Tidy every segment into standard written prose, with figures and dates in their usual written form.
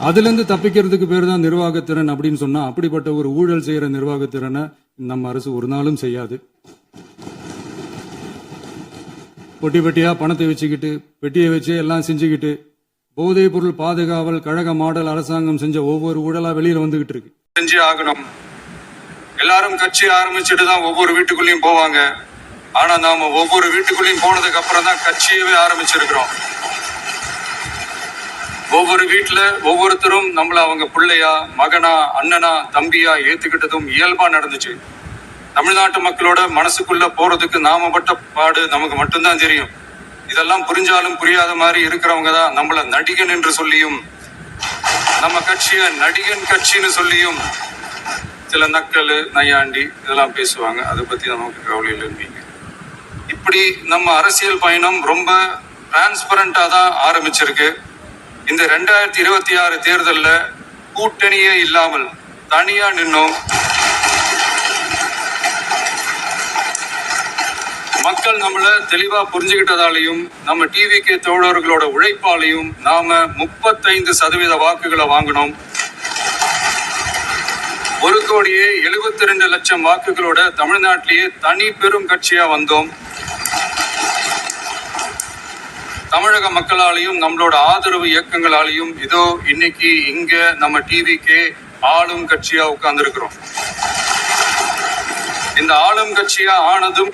அதுல இருந்து தப்பிக்கிறதுக்கு பேர் தான் நிர்வாகத்திறன் அப்படின்னு சொன்னா, அப்படிப்பட்ட ஒரு ஊழல் செய்யற நிர்வாகத்திறனை நம்ம அரசு ஒரு நாளும் செய்யாது. பொட்டி பெட்டியா பணத்தை வச்சுக்கிட்டு, பெட்டியை வச்சு எல்லாம் செஞ்சுக்கிட்டு, போதைப் பொருள் பாதுகாவல் கழக மாடல் அரசாங்கம் செஞ்ச ஒவ்வொரு ஊழலா வெளியில வந்துகிட்டு இருக்கு. செஞ்சு ஆகணும். எல்லாரும் கட்சி ஆரம்பிச்சுட்டு தான் ஒவ்வொரு வீட்டுக்குள்ளேயும் போவாங்க. ஆனா நாம ஒவ்வொரு வீட்டுக்குள்ளேயும் போனதுக்கு அப்புறம் தான் கட்சியவே ஆரம்பிச்சிருக்கிறோம். ஒவ்வொரு வீட்டுல ஒவ்வொருத்தரும் நம்மள அவங்க பிள்ளையா, மகனா, அண்ணனா, தம்பியா ஏத்துக்கிட்டதும் இயல்பா நடந்துச்சு. தமிழ்நாட்டு மக்களோட மனசுக்குள்ள போறதுக்கு நாம பட்ட பாடு நமக்கு மட்டும்தான் தெரியும். இதெல்லாம் புரிஞ்சாலும் புரியாத மாதிரி இருக்கிறவங்க தான் நம்மள நடிகன் என்று சொல்லியும், நம்ம கட்சிய நடிகன் கட்சின்னு சொல்லியும் சில நக்கல் நையாண்டி இதெல்லாம் பேசுவாங்க. அதை பத்தி நமக்கு கவலை இல்லைன்னு. இப்படி நம்ம அரசியல் பயணம் ரொம்ப டிரான்ஸ்பரண்டா தான் ஆரம்பிச்சிருக்கு. இந்த 2026 தேர்தல்ல கூட்டணியே இல்லாமல் தனியா நின்னோம். மக்கள் நம்மள தெளிவா புரிஞ்சுக்கிட்டதாலையும் நம்ம டிவிகே தோழர்களோட உழைப்பாலையும் நாம 35% வாக்குகளை வாங்கினோம். 1,72,00,000 வாக்குகளோட தமிழ்நாட்டிலேயே தனி பெரும் கட்சியா வந்தோம். தமிழக மக்களாலையும் நம்மளோட ஆதரவு இயக்கங்களாலையும் இதோ இன்னைக்கு இங்க நம்ம டிவிகே ஆளும் கட்சியா உட்கார்ந்துருக்கிறோம். இந்த ஆளும் கட்சியா ஆனதும்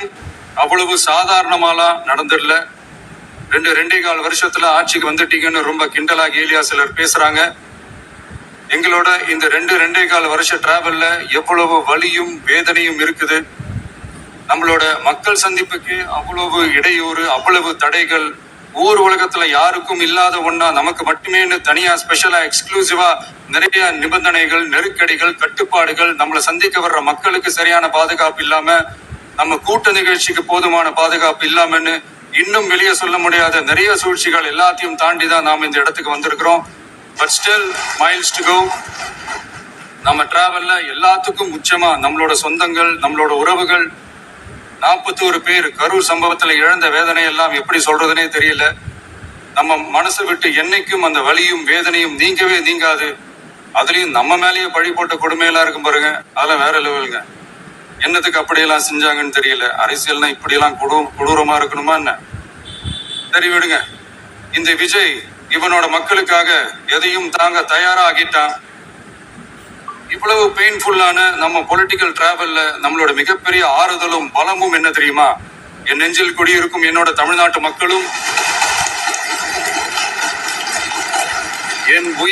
அவ்வளவு சாதாரணமாலாம் நடந்துடல. 2.25 வருஷத்துல ஆட்சிக்கு வந்துட்டீங்கன்னு ரொம்ப கிண்டலா கேலியா சிலர் பேசுறாங்க. எங்களோட இந்த 2.25 வருஷ டிராவல்ல எவ்வளவு வலியும் வேதனையும் இருக்குது. நம்மளோட மக்கள் சந்திப்புக்கு அவ்வளவு இடையூறு, அவ்வளவு தடைகள், ஊர் உலகத்துல யாருக்கும் இல்லாத ஒன்னா நமக்கு மட்டுமே தனியா ஸ்பெஷலா எக்ஸ்க்ளூசிவா நிறைய நிபந்தனைகள், நெருக்கடிகள், கட்டுப்பாடுகள், நம்மளை சந்திக்க வர்ற மக்களுக்கு சரியான பாதுகாப்பு இல்லாம, நம்ம கூட்ட நிகழ்ச்சிக்கு போதுமான பாதுகாப்பு இல்லாமன்னு இன்னும் வெளியே சொல்ல முடியாத நிறைய சூழ்ச்சிகள் எல்லாத்தையும் தாண்டி தான் நாம இந்த இடத்துக்கு வந்திருக்கிறோம். But still miles to go. நம்ம டிராவல்ல எல்லாத்துக்கும் உச்சமா நம்மளோட சொந்தங்கள், நம்மளோட உறவுகள், 41 பேர் கரூர் சம்பவத்துல இழந்த வேதனை எல்லாம் எப்படி சொல்றதுனே தெரியல. நம்ம மனசை விட்டு என்னைக்கும் அந்த வலியும் வேதனையும் நீங்கவே நீங்காது. அதுலயும் நம்ம மேலேயே பழி போட்ட கொடுமையெல்லாம் இருக்கும் பாருங்க, அதெல்லாம் வேற லெவலுங்க. என்னத்துக்கு அப்படியெல்லாம் செஞ்சாங்கன்னு தெரியல. அரசியல்னா இப்படியெல்லாம் கொடூரமா இருக்கணுமா என்ன? சரி விடுங்க. இந்த விஜய் இவனோட மக்களுக்காக எதையும் தாங்க தயாரா ஆகிட்டான். இவ்வளவு பெயின்ஃபுல்லான நம்ம பொலிட்டிக்கல் டிராவல்ல நம்மளோட மிகப்பெரிய ஆறுதலும் பலமும் என்ன தெரியுமா? என் நெஞ்சில் குடியிருக்கும் என்னோட தமிழ்நாட்டு மக்களும், என் உயிர்